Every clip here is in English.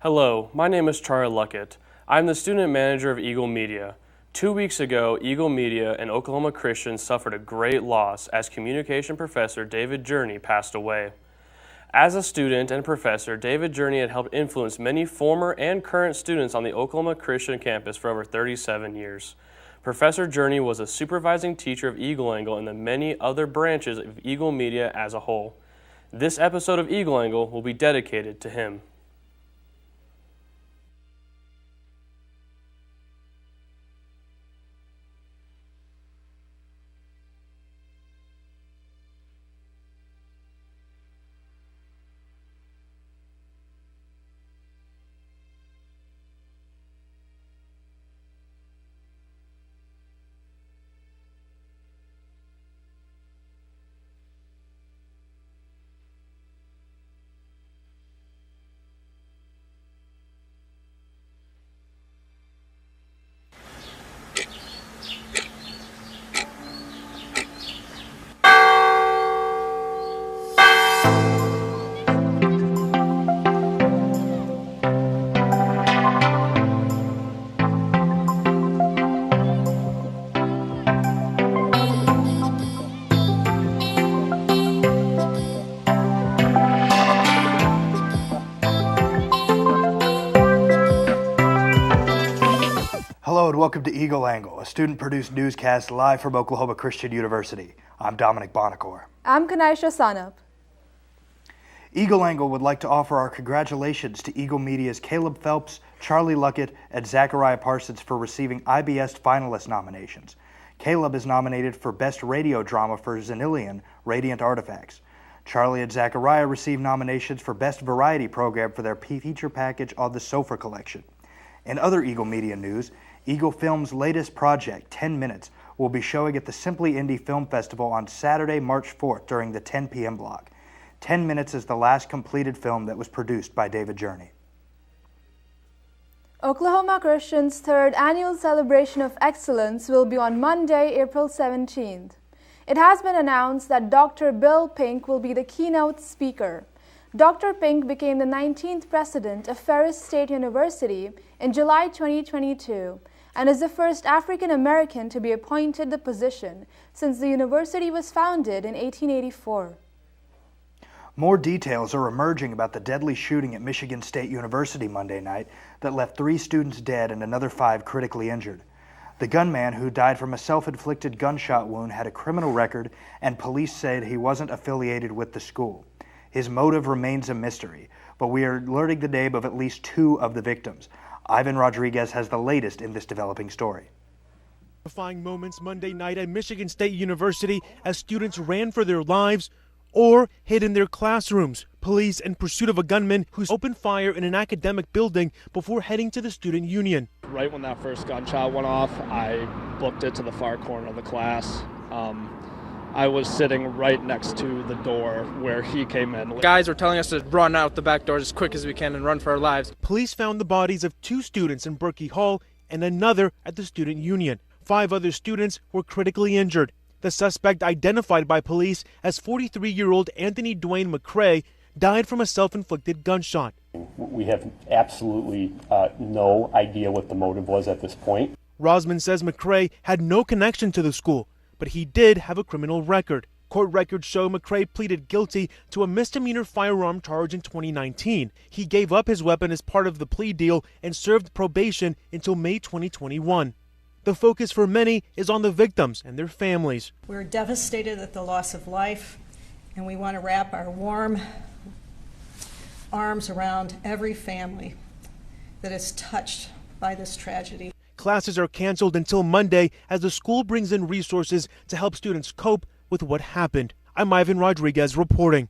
Hello, my name is Charlie Luckett. I'm the student manager of Eagle Media. 2 weeks ago, Eagle Media and Oklahoma Christian suffered a great loss as communication professor David Journey passed away. As a student and professor, David Journey had helped influence many former and current students on the Oklahoma Christian campus for over 37 years. Professor Journey was a supervising teacher of Eagle Angle and the many other branches of Eagle Media as a whole. This episode of Eagle Angle will be dedicated to him. Hello and welcome to Eagle Angle, a student-produced newscast live from Oklahoma Christian University. I'm Dominic Bonocore. I'm Keneisha Sanap. Eagle Angle would like to offer our congratulations to Eagle Media's Caleb Phelps, Charlie Luckett, and Zachariah Parsons for receiving IBS finalist nominations. Caleb is nominated for Best Radio Drama for Xenilian, Radiant Artifacts. Charlie and Zachariah received nominations for Best Variety Program for their feature package on the Sofa Collection. In other Eagle Media news, Eagle Film's latest project, 10 Minutes, will be showing at the Simply Indie Film Festival on Saturday, March 4th during the 10 p.m. block. 10 Minutes is the last completed film that was produced by David Journey. Oklahoma Christian's third annual Celebration of Excellence will be on Monday, April 17th. It has been announced that Dr. Bill Pink will be the keynote speaker. Dr. Pink became the 19th president of Ferris State University in July 2022 and is the first African American to be appointed the position since the university was founded in 1884. More details are emerging about the deadly shooting at Michigan State University Monday night that left 3 students dead and another 5 critically injured. The gunman, who died from a self-inflicted gunshot wound, had a criminal record, and police said he wasn't affiliated with the school. His motive remains a mystery, but we are learning the name of at least 2 of the victims. Ivan Rodriguez has the latest in this developing story. Terrifying moments Monday night at Michigan State University as students ran for their lives or hid in their classrooms. Police in pursuit of a gunman who opened fire in an academic building before heading to the student union. Right when that first gunshot went off, I booked it to the far corner of the class. I was sitting right next to the door where he came in. Guys were telling us to run out the back doors as quick as we can and run for our lives. Police found the bodies of 2 students in Berkey Hall and another at the student union. 5 other students were critically injured. The suspect, identified by police as 43-year-old Anthony Dwayne McCrae, died from a self-inflicted gunshot. We have absolutely no idea what the motive was at this point. Rosman says McCrae had no connection to the school, but he did have a criminal record. Court records show McCrae pleaded guilty to a misdemeanor firearm charge in 2019. He gave up his weapon as part of the plea deal and served probation until May 2021. The focus for many is on the victims and their families. We're devastated at the loss of life, and we want to wrap our warm arms around every family that is touched by this tragedy. Classes are canceled until Monday as the school brings in resources to help students cope with what happened. I'm Ivan Rodriguez reporting.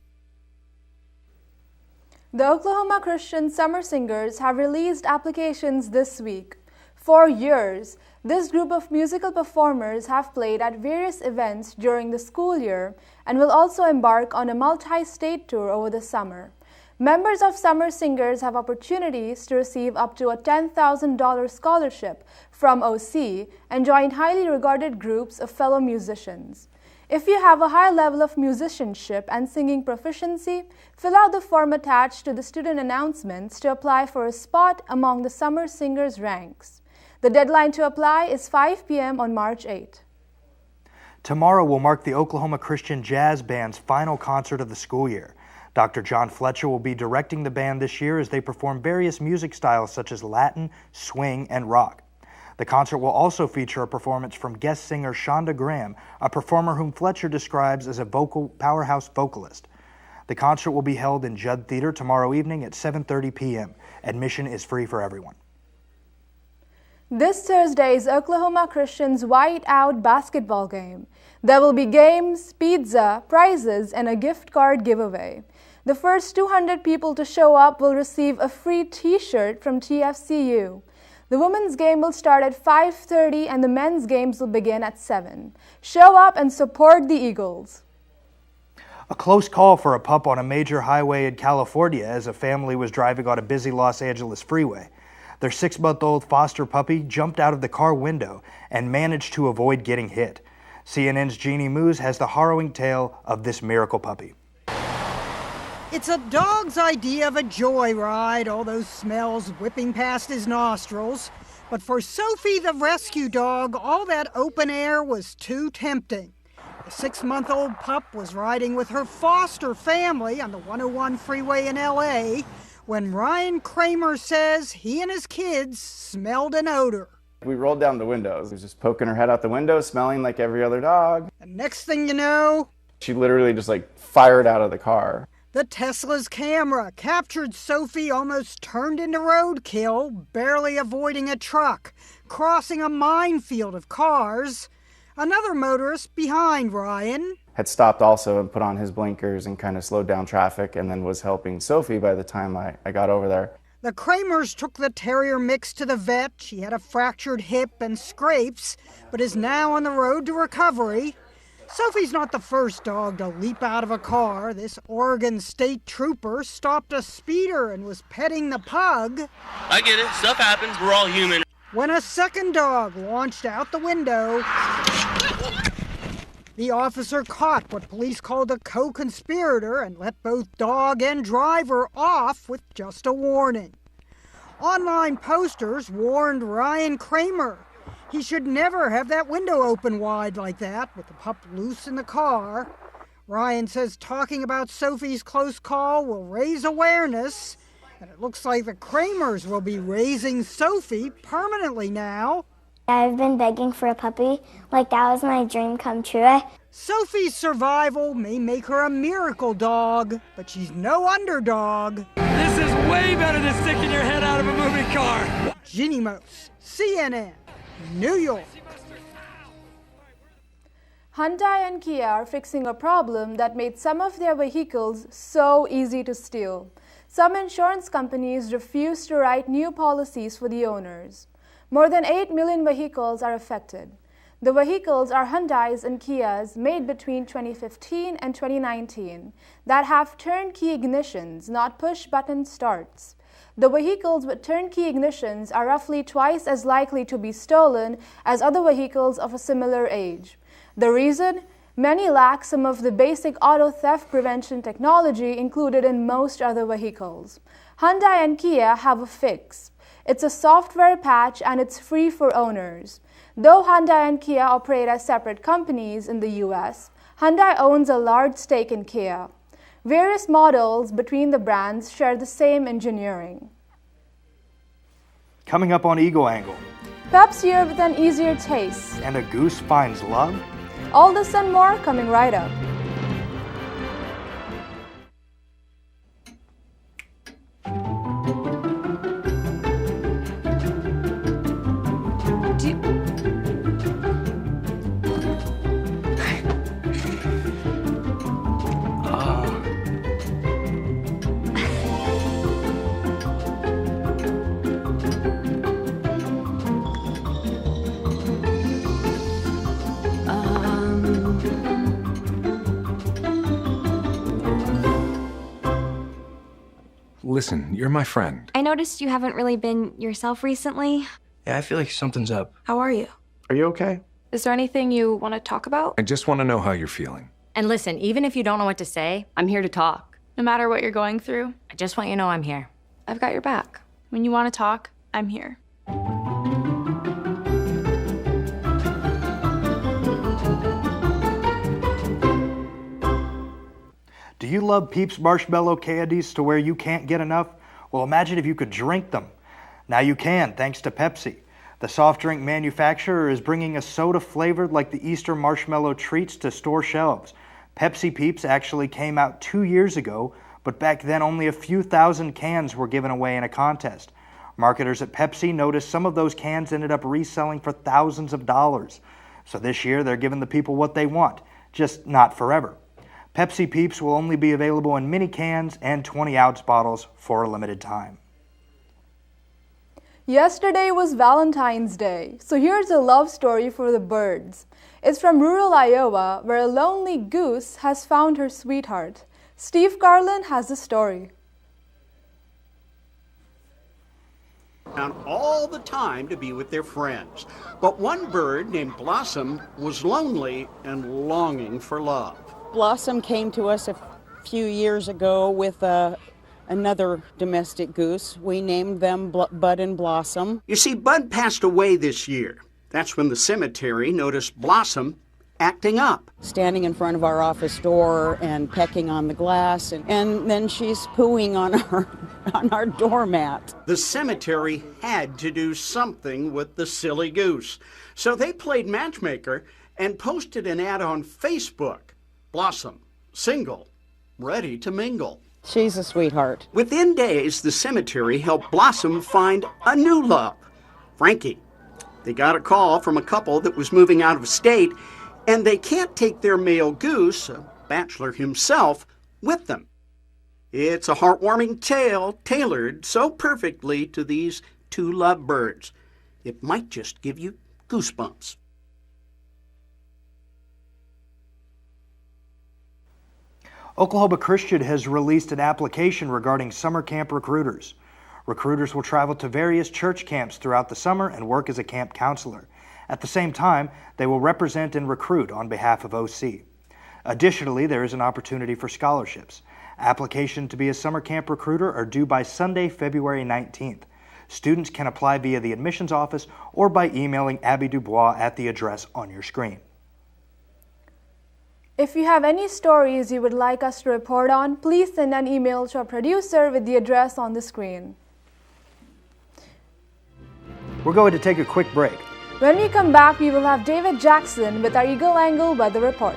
The Oklahoma Christian Summer Singers have released applications this week. For years, this group of musical performers have played at various events during the school year and will also embark on a multi-state tour over the summer. Members of Summer Singers have opportunities to receive up to a $10,000 scholarship from OC and join highly regarded groups of fellow musicians. If you have a high level of musicianship and singing proficiency, fill out the form attached to the student announcements to apply for a spot among the summer singers ranks. The deadline to apply is 5 p.m. on March 8. Tomorrow will mark the Oklahoma Christian Jazz Band's final concert of the school year. Dr. John Fletcher will be directing the band this year as they perform various music styles such as Latin, swing, and rock. The concert will also feature a performance from guest singer Shonda Graham, a performer whom Fletcher describes as a powerhouse vocalist. The concert will be held in Judd Theater tomorrow evening at 7:30 p.m. Admission is free for everyone. This Thursday is Oklahoma Christian's White Out basketball game. There will be games, pizza, prizes, and a gift card giveaway. The first 200 people to show up will receive a free t-shirt from TFCU. The women's game will start at 5:30 and the men's games will begin at 7. Show up and support the Eagles. A close call for a pup on a major highway in California as a family was driving on a busy Los Angeles freeway. Their 6-month-old foster puppy jumped out of the car window and managed to avoid getting hit. CNN's Jeannie Moose has the harrowing tale of this miracle puppy. It's a dog's idea of a joyride, all those smells whipping past his nostrils. But for Sophie, the rescue dog, all that open air was too tempting. The 6-month-old pup was riding with her foster family on the 101 freeway in L.A. when Ryan Kramer says he and his kids smelled an odor. We rolled down the windows. She was just poking her head out the window, smelling like every other dog. And next thing you know, she literally just fired out of the car. The Tesla's camera captured Sophie almost turned into roadkill, barely avoiding a truck, crossing a minefield of cars. Another motorist behind Ryan had stopped also and put on his blinkers and kind of slowed down traffic and then was helping Sophie by the time I got over there. The Kramers took the terrier mix to the vet. She had a fractured hip and scrapes, but is now on the road to recovery. Sophie's not the first dog to leap out of a car. This Oregon state trooper stopped a speeder and was petting the pug. I get it. Stuff happens. We're all human. When a second dog launched out the window, the officer caught what police called a co-conspirator and let both dog and driver off with just a warning. Online posters warned Ryan Kramer he should never have that window open wide like that with the pup loose in the car. Ryan says talking about Sophie's close call will raise awareness, and it looks like the Kramers will be raising Sophie permanently now. I've been begging for a puppy. That was my dream come true. Sophie's survival may make her a miracle dog, but she's no underdog. This is way better than sticking your head out of a moving car. Jeannie Moose, CNN, New York. Hyundai and Kia are fixing a problem that made some of their vehicles so easy to steal. Some insurance companies refuse to write new policies for the owners. More than 8 million vehicles are affected. The vehicles are Hyundais and Kias made between 2015 and 2019 that have turnkey ignitions, not push-button starts. The vehicles with turnkey ignitions are roughly twice as likely to be stolen as other vehicles of a similar age. The reason? Many lack some of the basic auto theft prevention technology included in most other vehicles. Hyundai and Kia have a fix. It's a software patch and it's free for owners. Though Hyundai and Kia operate as separate companies in the US, Hyundai owns a large stake in Kia. Various models between the brands share the same engineering. Coming up on Eagle Angle. Phelps here with an easier taste. And a goose finds love? All this and more coming right up. Listen, you're my friend. I noticed you haven't really been yourself recently. Yeah, I feel like something's up. How are you? Are you okay? Is there anything you want to talk about? I just want to know how you're feeling. And listen, even if you don't know what to say, I'm here to talk. No matter what you're going through, I just want you to know I'm here. I've got your back. When you want to talk, I'm here. Do you love Peeps marshmallow candies to where you can't get enough? Well, imagine if you could drink them. Now you can, thanks to Pepsi. The soft drink manufacturer is bringing a soda flavored like the Easter marshmallow treats to store shelves. Pepsi Peeps actually came out 2 years ago, but back then only a few thousand cans were given away in a contest. Marketers at Pepsi noticed some of those cans ended up reselling for thousands of dollars. So this year they're giving the people what they want, just not forever. Pepsi Peeps will only be available in mini cans and 20-ounce bottles for a limited time. Yesterday was Valentine's Day, so here's a love story for the birds. It's from rural Iowa, where a lonely goose has found her sweetheart. Steve Carlin has the story. All the time to be with their friends. But one bird named Blossom was lonely and longing for love. Blossom came to us a few years ago with another domestic goose. We named them Bud and Blossom. You see, Bud passed away this year. That's when the cemetery noticed Blossom acting up. Standing in front of our office door and pecking on the glass, and then she's pooing on our doormat. The cemetery had to do something with the silly goose. So they played matchmaker and posted an ad on Facebook. Blossom, single, ready to mingle. She's a sweetheart. Within days, the cemetery helped Blossom find a new love, Frankie. They got a call from a couple that was moving out of state, and they can't take their male goose, a bachelor himself, with them. It's a heartwarming tale tailored so perfectly to these two lovebirds. It might just give you goosebumps. Oklahoma Christian has released an application regarding summer camp recruiters. Recruiters will travel to various church camps throughout the summer and work as a camp counselor. At the same time, they will represent and recruit on behalf of OC. Additionally, there is an opportunity for scholarships. Applications to be a summer camp recruiter are due by Sunday, February 19th. Students can apply via the admissions office or by emailing Abby Dubois at the address on your screen. If you have any stories you would like us to report on, please send an email to our producer with the address on the screen. We're going to take a quick break. When we come back, we will have David Jackson with our Eagle Angle Weather Report.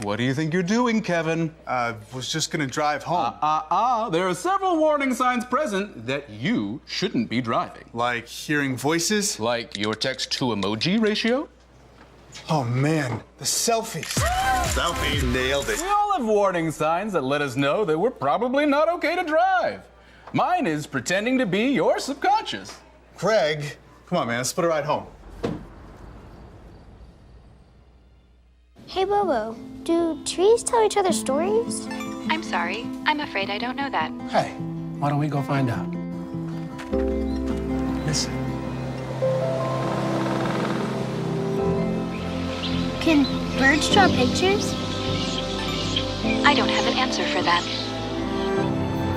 What do you think you're doing, Kevin? Was just gonna drive home. There are several warning signs present that you shouldn't be driving. Like hearing voices? Like your text-to-emoji ratio? Oh man, the selfies. Selfie nailed it. We all have warning signs that let us know that we're probably not okay to drive. Mine is pretending to be your subconscious. Craig, come on man, let's put a ride home. Hey, Bobo, do trees tell each other stories? I'm sorry. I'm afraid I don't know that. Hey, why don't we go find out? Listen. Can birds draw pictures? I don't have an answer for that.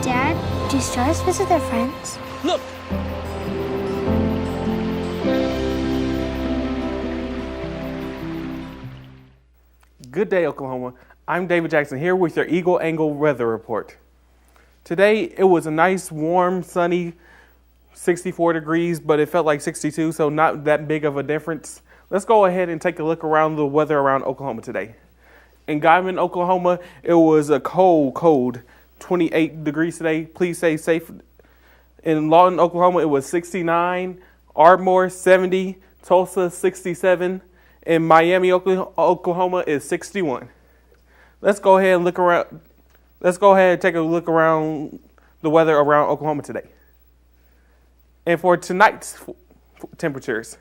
Dad, do stars visit their friends? Look! Good day, Oklahoma. I'm David Jackson here with your Eagle Angle weather report. Today, it was a nice, warm, sunny 64 degrees, but it felt like 62, so not that big of a difference. Let's go ahead and take a look around the weather around Oklahoma today. In Guymon, Oklahoma, it was a cold 28 degrees today. Please stay safe. In Lawton, Oklahoma, it was 69. Ardmore, 70. Tulsa, 67. In Miami, Oklahoma, is 61. Let's go ahead and look around. Let's go ahead and take a look around the weather around Oklahoma today. And for tonight's temperatures,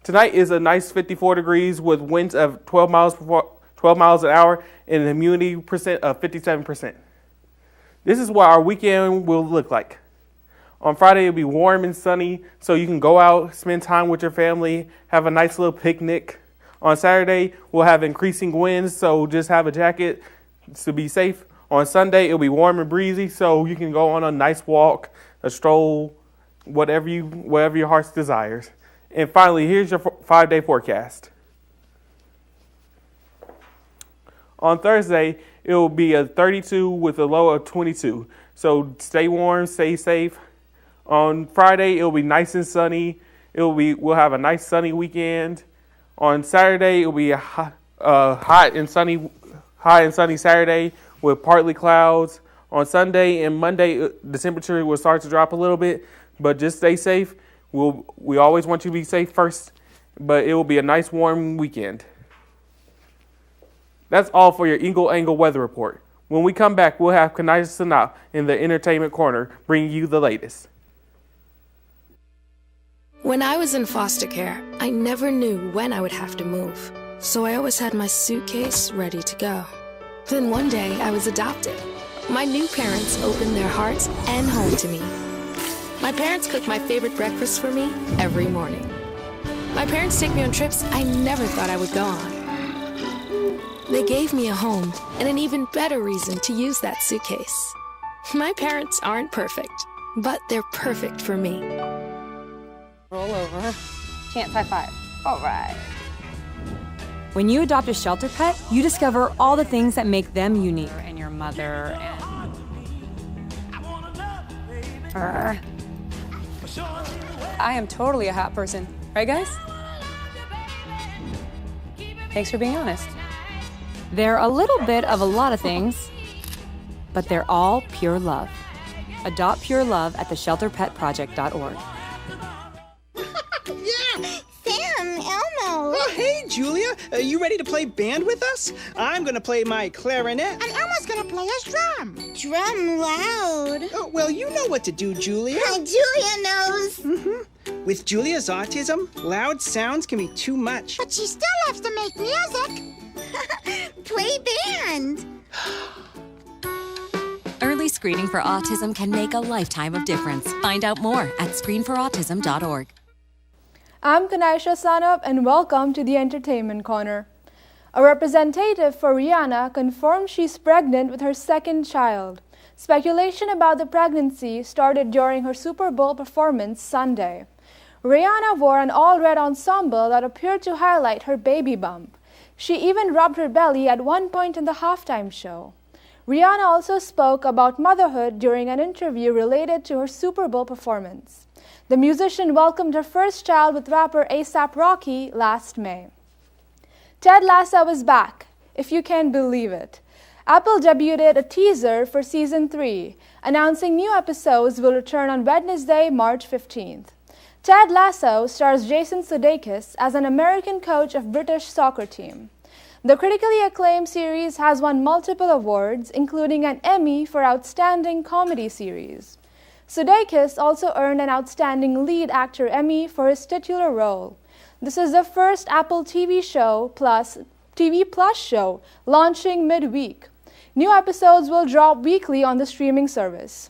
tonight is a nice 54 degrees with winds of 12 miles an hour and a humidity percent of 57%. This is what our weekend will look like. On Friday, it'll be warm and sunny, so you can go out, spend time with your family, have a nice little picnic. On Saturday, we'll have increasing winds, so just have a jacket to be safe. On Sunday, it'll be warm and breezy, so you can go on a nice walk, a stroll, whatever your heart's desires. And finally, here's your 5-day forecast. On Thursday, it will be a 32 with a low of 22. So stay warm, stay safe. On Friday, it'll be nice and sunny. We'll have a nice sunny weekend. On Saturday, it'll be a hot and sunny Saturday with partly clouds. On Sunday and Monday, the temperature will start to drop a little bit, but just stay safe. We always want you to be safe first, but it will be a nice warm weekend. That's all for your Eagle Angle weather report. When we come back, we'll have Keneisha Sanap in the entertainment corner bringing you the latest. When I was in foster care, I never knew when I would have to move, so I always had my suitcase ready to go. Then one day, I was adopted. My new parents opened their hearts and home to me. My parents cook my favorite breakfast for me every morning. My parents take me on trips I never thought I would go on. They gave me a home and an even better reason to use that suitcase. My parents aren't perfect, but they're perfect for me. Roll over. Chance high five. All right. When you adopt a shelter pet, you discover all the things that make them unique. And your mother and... I am totally a hot person. Right, guys? Thanks for being honest. They're a little bit of a lot of things, but they're all pure love. Adopt pure love at theshelterpetproject.org. Yeah! Sam, Elmo! Oh, hey, Julia. Are you ready to play band with us? I'm gonna play my clarinet. And Elmo's gonna play his drum. Drum loud. Oh, well, you know what to do, Julia. Julia knows. Mm-hmm. With Julia's autism, loud sounds can be too much. But she still loves to make music. Play band. Early screening for autism can make a lifetime of difference. Find out more at screenforautism.org. I'm Keneisha Sanap and welcome to the Entertainment Corner. A representative for Rihanna confirmed she's pregnant with her second child. Speculation about the pregnancy started during her Super Bowl performance Sunday. Rihanna wore an all-red ensemble that appeared to highlight her baby bump. She even rubbed her belly at one point in the halftime show. Rihanna also spoke about motherhood during an interview related to her Super Bowl performance. The musician welcomed her first child with rapper A$AP Rocky last May. Ted Lasso is back, if you can believe it. Apple debuted a teaser for Season 3, announcing new episodes will return on Wednesday, March 15th. Ted Lasso stars Jason Sudeikis as an American coach of British soccer team. The critically acclaimed series has won multiple awards, including an Emmy for Outstanding Comedy Series. Sudeikis also earned an Outstanding Lead Actor Emmy for his titular role. This is the first Apple TV Plus show launching midweek. New episodes will drop weekly on the streaming service.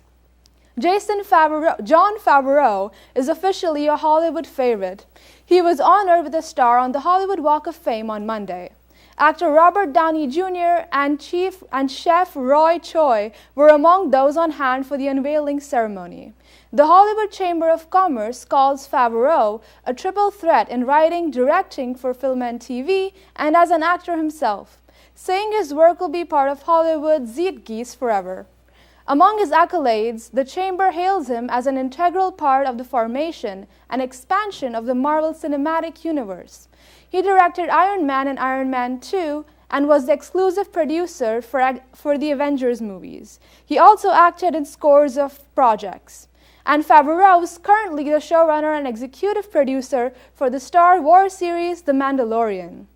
Jon Favreau is officially a Hollywood favorite. He was honored with a star on the Hollywood Walk of Fame on Monday. Actor Robert Downey Jr. and Chef Roy Choi were among those on hand for the unveiling ceremony. The Hollywood Chamber of Commerce calls Favreau a triple threat in writing, directing for film and TV, and as an actor himself. saying his work will be part of Hollywood's Zeitgeist forever. Among his accolades, the Chamber hails him as an integral part of the formation and expansion of the Marvel Cinematic Universe. He directed Iron Man and Iron Man 2 and was the exclusive producer for the Avengers movies. He also acted in scores of projects. And Favreau is currently the showrunner and executive producer for the Star Wars series The Mandalorian.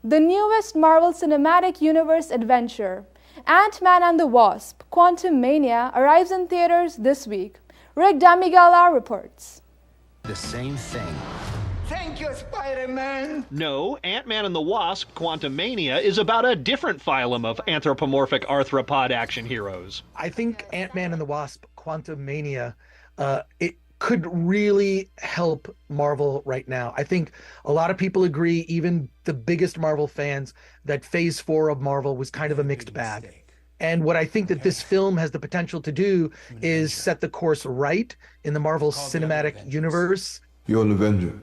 The newest Marvel Cinematic Universe adventure, Ant-Man and the Wasp: Quantumania, arrives in theaters this week. Rick Damigala reports. The same thing. Thank you, Spider-Man! No, Ant-Man and the Wasp: Quantumania is about a different phylum of anthropomorphic arthropod action heroes. I think Ant-Man and the Wasp: Quantumania, it could really help Marvel right now. I think a lot of people agree, even the biggest Marvel fans, that Phase 4 of Marvel was kind of a mixed bag. And what I think that this film has the potential to do is set the course right in the Marvel Cinematic Universe. You're an Avenger.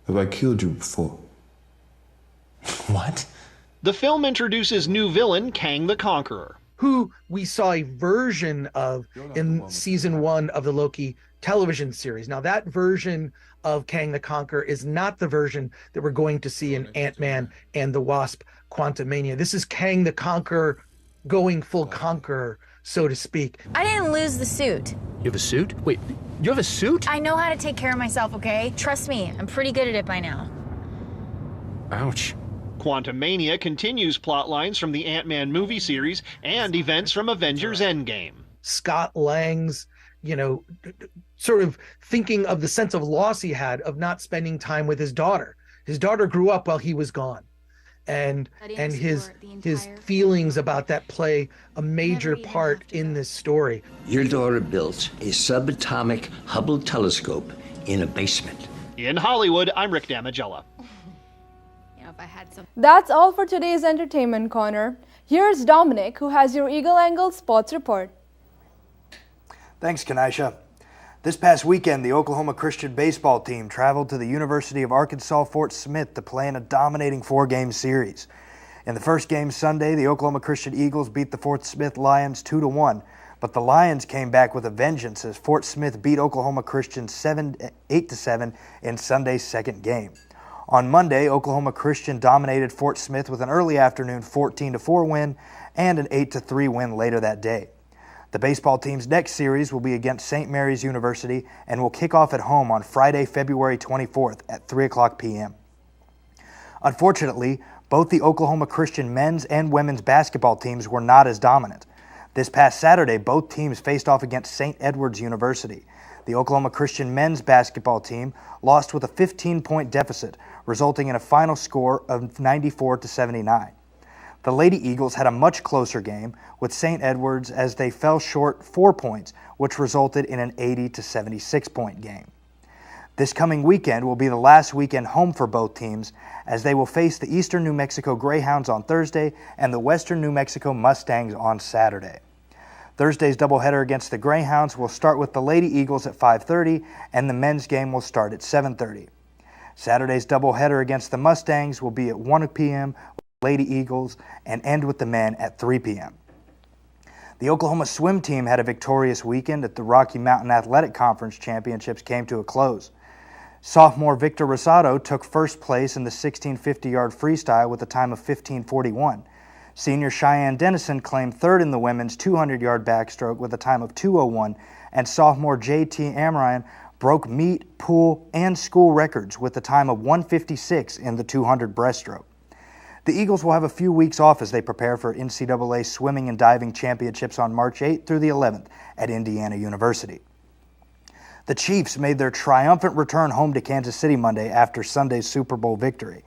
Have I killed you before? What? The film introduces new villain Kang the Conqueror, who we saw a version of in season 1 of the Loki television series. Now, that version of Kang the Conqueror is not the version that we're going to see in Ant-Man and the Wasp: Quantumania. This is Kang the Conqueror going full conqueror, so to speak. I didn't lose the suit. You have a suit? Wait, you have a suit? I know how to take care of myself, okay? Trust me, I'm pretty good at it by now. Ouch. Quantumania continues plot lines from the Ant-Man movie series and events from Avengers Endgame. Scott Lang's, sort of thinking of the sense of loss he had of not spending time with his daughter. His daughter grew up while he was gone. And his feelings about that play a major part in this story. Your daughter built a subatomic Hubble telescope in a basement. In Hollywood, I'm Rick Damigella. That's all for today's Entertainment Corner. Here's Dominic, who has your Eagle Angle Sports Report. Thanks, Keneisha. This past weekend, the Oklahoma Christian baseball team traveled to the University of Arkansas Fort Smith to play in a dominating 4-game series. In the first game Sunday, the Oklahoma Christian Eagles beat the Fort Smith Lions 2-1, but the Lions came back with a vengeance as Fort Smith beat Oklahoma Christian 8-7 in Sunday's second game. On Monday, Oklahoma Christian dominated Fort Smith with an early afternoon 14-4 win and an 8-3 win later that day. The baseball team's next series will be against St. Mary's University and will kick off at home on Friday, February 24th at 3:00 p.m. Unfortunately, both the Oklahoma Christian men's and women's basketball teams were not as dominant. This past Saturday, both teams faced off against St. Edward's University. The Oklahoma Christian men's basketball team lost with a 15-point deficit, resulting in a final score of 94-79. The Lady Eagles had a much closer game with St. Edward's as they fell short 4 points, which resulted in an 80-76 point game. This coming weekend will be the last weekend home for both teams as they will face the Eastern New Mexico Greyhounds on Thursday and the Western New Mexico Mustangs on Saturday. Thursday's doubleheader against the Greyhounds will start with the Lady Eagles at 5:30 and the men's game will start at 7:30. Saturday's doubleheader against the Mustangs will be at 1 p.m. Lady Eagles and end with the men at 3 p.m. The Oklahoma swim team had a victorious weekend at the Rocky Mountain Athletic Conference Championships came to a close. Sophomore Victor Rosado took first place in the 1650-yard freestyle with a time of 15:41. Senior Cheyenne Dennison claimed third in the women's 200-yard backstroke with a time of 2:01, and sophomore J.T. Amrine broke meet, pool, and school records with a time of 1:56 in the 200 breaststroke. The Eagles will have a few weeks off as they prepare for NCAA swimming and diving championships on March 8th through the 11th at Indiana University. The Chiefs made their triumphant return home to Kansas City Monday after Sunday's Super Bowl victory.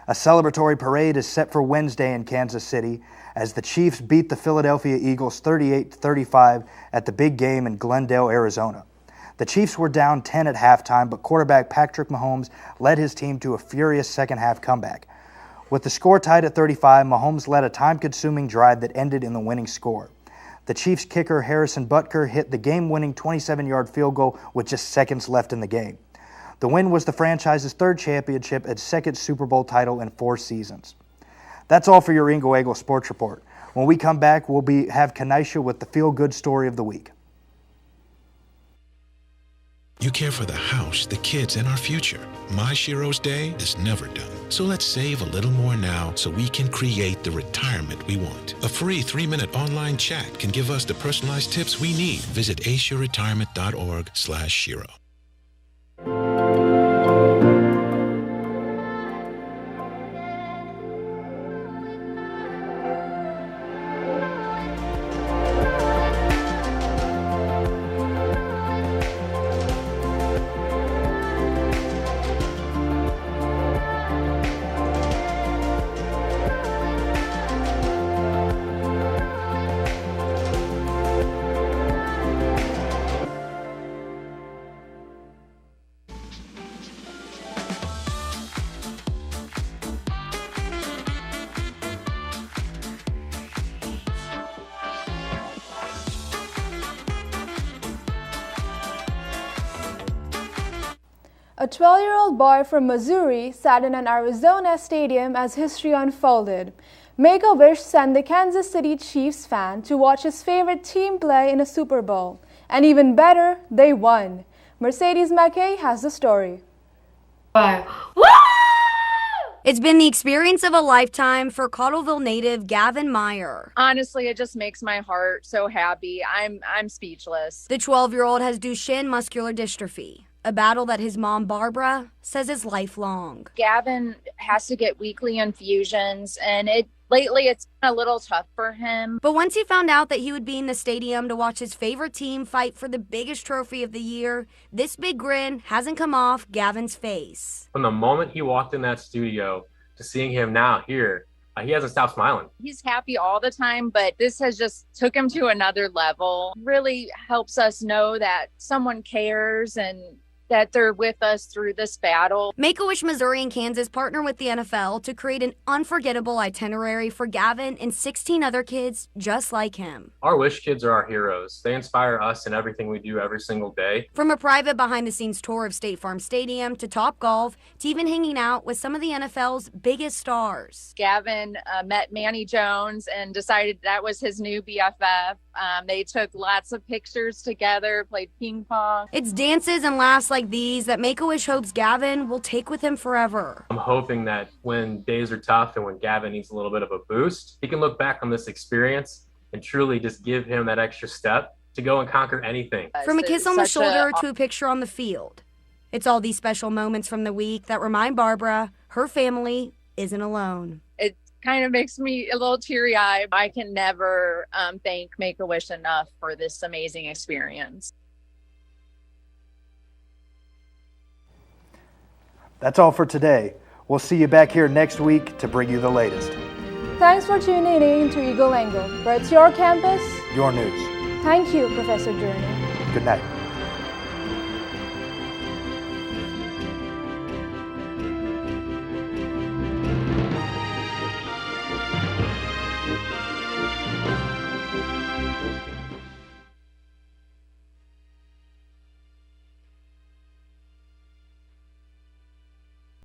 A celebratory parade is set for Wednesday in Kansas City as the Chiefs beat the Philadelphia Eagles 38-35 at the big game in Glendale, Arizona. The Chiefs were down 10 at halftime, but quarterback Patrick Mahomes led his team to a furious second-half comeback. With the score tied at 35, Mahomes led a time-consuming drive that ended in the winning score. The Chiefs kicker Harrison Butker hit the game-winning 27-yard field goal with just seconds left in the game. The win was the franchise's third championship and second Super Bowl title in 4 seasons. That's all for your Eagle Angle Sports Report. When we come back, we'll have Keneisha with the feel-good story of the week. You care for the house, the kids, and our future. My Shiro's day is never done. So let's save a little more now so we can create the retirement we want. A free 3-minute online chat can give us the personalized tips we need. Visit asiaretirement.org/Shiro. A 12-year-old boy from Missouri sat in an Arizona stadium as history unfolded. Make-A-Wish sent the Kansas City Chiefs fan to watch his favorite team play in a Super Bowl. And even better, they won. Mercedes McKay has the story. It's been the experience of a lifetime for Cottleville native Gavin Meyer. Honestly, it just makes my heart so happy. I'm speechless. The 12-year-old has Duchenne muscular dystrophy, a battle that his mom, Barbara, says is lifelong. Gavin has to get weekly infusions, and lately it's been a little tough for him. But once he found out that he would be in the stadium to watch his favorite team fight for the biggest trophy of the year, this big grin hasn't come off Gavin's face. From the moment he walked in that studio to seeing him now here, he hasn't stopped smiling. He's happy all the time, but this has just took him to another level. Really helps us know that someone cares and that they're with us through this battle. Make-A-Wish Missouri and Kansas partner with the NFL to create an unforgettable itinerary for Gavin and 16 other kids just like him. Our Wish kids are our heroes. They inspire us in everything we do every single day. From a private behind-the-scenes tour of State Farm Stadium to Top Golf to even hanging out with some of the NFL's biggest stars. Gavin met Manny Jones and decided that was his new BFF. They took lots of pictures together, played ping pong. It's dances and laughs like these that Make-A-Wish hopes Gavin will take with him forever. I'm hoping that when days are tough and when Gavin needs a little bit of a boost, he can look back on this experience and truly just give him that extra step to go and conquer anything. From a kiss on the shoulder to a picture on the field. It's all these special moments from the week that remind Barbara her family isn't alone. It kind of makes me a little teary-eyed. I can never thank Make-A-Wish enough for this amazing experience. That's all for today. We'll see you back here next week to bring you the latest. Thanks for tuning in to Eagle Angle, where it's your campus, your news. Thank you, Professor Journey. Good night.